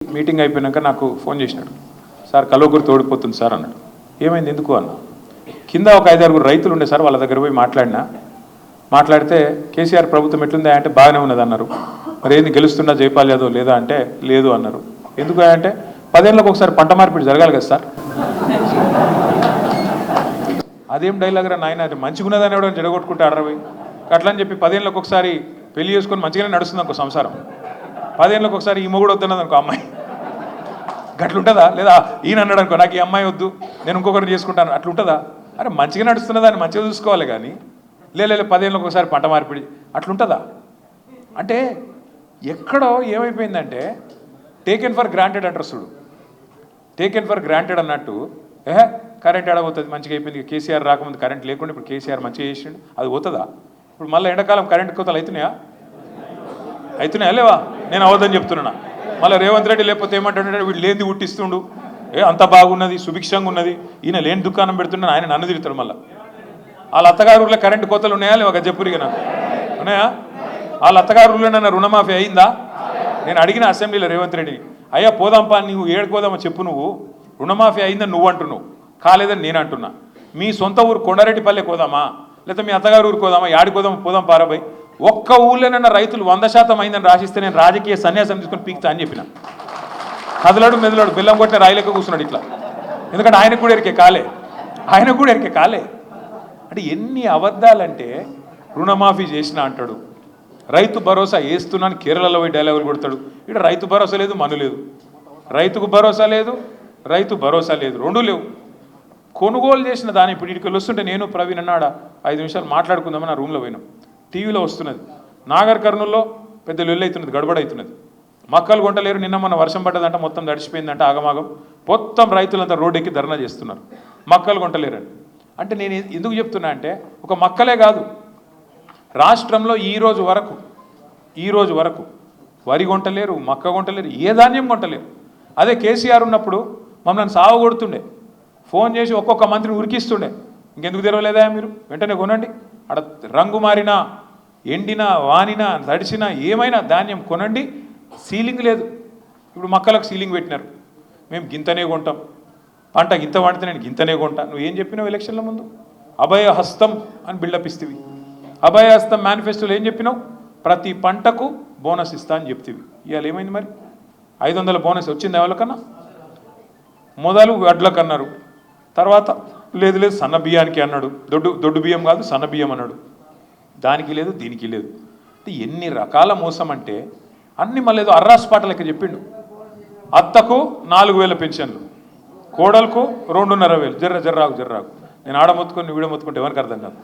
Meeting అయిపోయినాక నాకు phone చేసినాడు, సార్ కల్వకుర్తి తోడిపోతుంది సార్ అన్నాడు. ఏమైంది ఎందుకు అన్న? కింద ఒక 5-6 రైతులు ఉండే సార్, వాళ్ళ దగ్గర పోయి మాట్లాడితే కేసీఆర్ ప్రభుత్వం ఎట్లుందా అంటే బాగానే ఉన్నది అన్నారు. మరి ఏంది గెలుస్తున్నా జైపాల్ యాదవ్ లేదా అంటే లేదు అన్నారు. ఎందుకు అంటే 10 ఏళ్ళకి ఒకసారి పంట మార్పిడి జరగాలి కదా సార్. అదేం డైలాగ్ రా నాయన, అది మంచిగున్నదని ఎవడని జడగొట్టుకుంటే అడరవి అట్లా అని చెప్పి 10 ఏళ్ళకి ఒకసారి పెళ్లి చేసుకొని మంచిగానే నడుస్తుంది అనుకో సంసారం. 10 ఏళ్ళకి ఒకసారి ఈ మొగుడు వద్దన్నది అనుకో అమ్మాయి, గట్లుంటుందా? లేదా ఈయన అన్నాడు అనుకో నాకు ఈ అమ్మాయి వద్దు నేను ఇంకొకరిని చేసుకుంటాను, అట్లుంటుందా? అరే మంచిగా నడుస్తున్నదాన్ని మంచిగా చూసుకోవాలి కానీ లేదు 10 ఏళ్ళకి ఒకసారి పంట మార్పిడి అట్లుంటుందా? అంటే ఎక్కడో ఏమైపోయిందంటే టేకెన్ ఫర్ గ్రాంటెడ్ అంటారు. టేకెన్ ఫర్ గ్రాంటెడ్ అన్నట్టు కరెంట్ ఏడబోతుంది, మంచిగా అయిపోయింది. కేసీఆర్ రాకముందు కరెంట్ లేకుండా ఇప్పుడు కేసీఆర్ మంచిగా చేసిండు, అది పోతుందా? ఇప్పుడు మళ్ళీ ఎండాకాలం కరెంట్ కోతలు అవుతున్నాయా లేవా? నేను అవద్దని చెప్తున్నా. మళ్ళీ రేవంత్ రెడ్డి లేకపోతే ఏమంటాడంటే వీడు లేనిది ఉట్టిస్తుండు, అంత బాగున్నది సుభిక్షంగా ఉన్నది, ఈయన లేని దుకాణం పెడుతున్నాను, ఆయన నన్ను తిరుగుతాడు. మళ్ళీ వాళ్ళ అత్తగారులో కరెంటు కోతలు ఉన్నాయా లేవా? చెప్పురిగా నాకు ఉన్నాయా? వాళ్ళ అత్తగారులో నన్ను రుణమాఫీ అయిందా? నేను అడిగిన అసెంబ్లీలో రేవంత్ రెడ్డిని, అయ్యా పోదాంపా నువ్వు ఏడుకోదామా చెప్పు, నువ్వు రుణమాఫీ అయిందని నువ్వు అంటున్నావు, కాలేదని నేను అంటున్నా. మీ సొంత ఊరు కొండారెడ్డిపల్లె కోదామా లేకపోతే మీ అత్తగారు ఊరు కోదామా, యాడికోదామా పోదాం పారాబాయ్. ఒక్క ఊళ్ళోనన్నా రైతులు 100% అయిందని రాసిస్తే నేను రాజకీయ సన్యాసం తీసుకొని పీక్తా అని చెప్పిన. కదలాడు మెదలాడు బెల్లం కొట్టిన రాయిలెక్క కూర్చున్నాడు ఇట్లా. ఎందుకంటే ఆయనకు కూడా ఎరికే కాలే. అంటే ఎన్ని అబద్ధాలంటే రుణమాఫీ చేసినా అంటాడు, రైతు భరోసా వేస్తున్నాను కేరళలో పోయి డైలాగులు కొడతాడు. ఇక్కడ రైతు భరోసా లేదు, మను లేదు, రైతుకు భరోసా లేదు, రైతు భరోసా లేదు, రెండూ లేవు. కొనుగోలు చేసిన దాని ఇప్పుడు ఇక్కడికి వస్తుంటే నేను ప్రవీణ్ అన్నాడ 5 నిమిషాలు మాట్లాడుకుందామని నా రూమ్లో పోయినాం. టీవీలో వస్తున్నది నాగర్ కర్నూల్లో పెద్ద లొల్లి అవుతున్నది, గడబడవుతున్నది. మక్కలు కొంటలేరు, నిన్న మన వర్షం పడ్డదంట మొత్తం తడిచిపోయిందంట, ఆగమాగం మొత్తం రైతులంతా రోడ్డెక్కి ధర్నా చేస్తున్నారు, మక్కలు కొంటలేరని. అంటే నేను ఎందుకు చెప్తున్నా అంటే ఒక మక్కలే కాదు, రాష్ట్రంలో ఈ రోజు వరకు వరి కొంటలేరు, మక్క కొంటలేరు, ఏ ధాన్యం కొంటలేరు. అదే కేసీఆర్ ఉన్నప్పుడు మమ్మల్ని సావగొడుతుండే, ఫోన్ చేసి ఒక్కొక్క మంత్రిని ఉరికిస్తుండే. ఇంకెందుకు తెరవలేదా మీరు, వెంటనే కొనండి, అక్కడ రంగు మారినా ఎండినా వానినా తడిసినా ఏమైనా ధాన్యం కొనండి, సీలింగ్ లేదు. ఇప్పుడు మక్కలకు సీలింగ్ పెట్టినారు, మేము గింతనే కొంటాం, పంట గింత పండితే నేను గింతనే కొంటా. నువ్వు ఏం చెప్పినావు ఎలక్షన్ల ముందు? అభయహస్తం అని బిల్డప్ ఇస్తేవి. అభయహస్తం మేనిఫెస్టోలో ఏం చెప్పినావు? ప్రతి పంటకు బోనస్ ఇస్తా అని చెప్తేవి. ఇవాళ ఏమైంది మరి? 500 బోనస్ వచ్చింది ఎవరికన్నా? మొదలు వడ్లకు అన్నారు, తర్వాత లేదు సన్న బియ్యానికి అన్నాడు, దొడ్డు బియ్యం కాదు సన్న బియ్యం అన్నాడు, దానికి లేదు దీనికి లేదు. అంటే ఎన్ని రకాల మోసం అంటే అన్ని మళ్ళీ ఏదో అర్రాస్పాట లెక్క చెప్పిండు. అత్తకు 4000 పెన్షన్లు, కోడలకు 2,500. జర్రాకు నేను ఆడ మొత్తుకొని వీడ మొత్తుకుంటే ఎవరికి అర్థం కాదు.